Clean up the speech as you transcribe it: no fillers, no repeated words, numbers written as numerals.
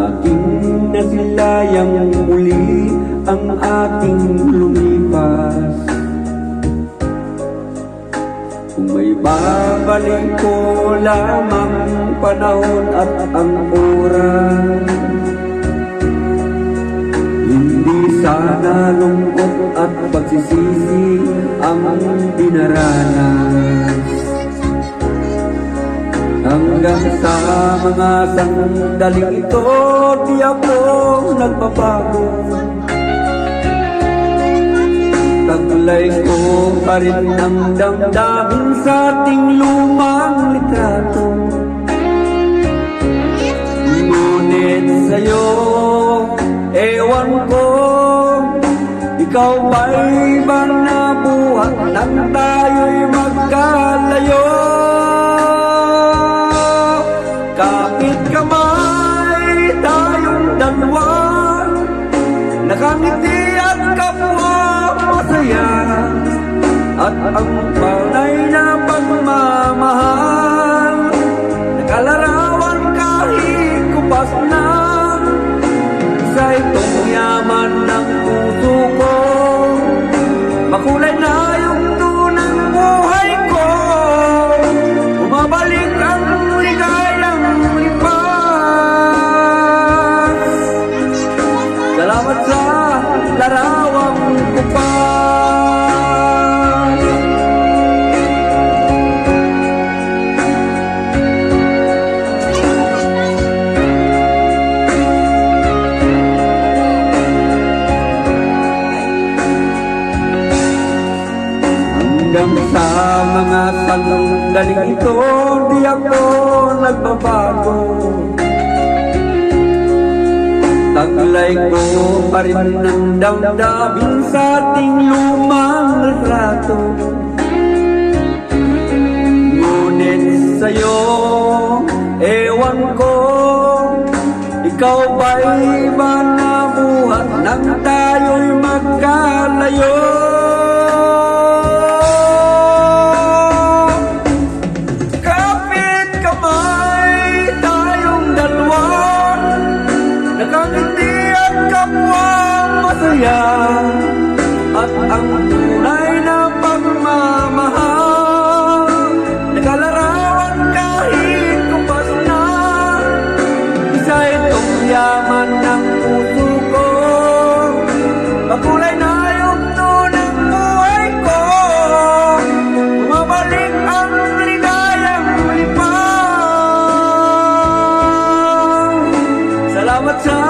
aking nasilayang muli ang ating lumipas. Kung may babalik ko lamang panahon at ang oras, hindi sana lungkot at pagsisisi ang dinaranas. Hanggang sa mga sandaling ito, di ako nagbabago. Taglay ko pa rin ang damdamin sa ating lumang litrato. Ngunit sa'yo, ewan ko, ikaw ba'y ba nabuhat nang tayo'y magkalayo? Kapit kamay tayong dalawa, nakangiti at kapwa masaya, at ang panay na pagmamahal, nakalarawan kahit kupas na. Sa itong yaman ng puso ko, makulay na yung tunang buhay ko. Bumabalik ang ligayang lipas. Salamat sa larawang kupas. Hanggang sa mga sandaling ito, di ako nagbabago. Taglay ko pa rin ang damdamin sa ating lumang litrato. Ngunit sa'yo, ewan ko, ikaw ba'y ba nabuhat nang tayo'y magkalayo? At ang tunay na pagmamahal, nakalarawan kahit kupas na. Isa itong yaman ng puso ko, makulay na yung tunang buhay ko. Bumabalik ang ligayang lipas. Salamat sa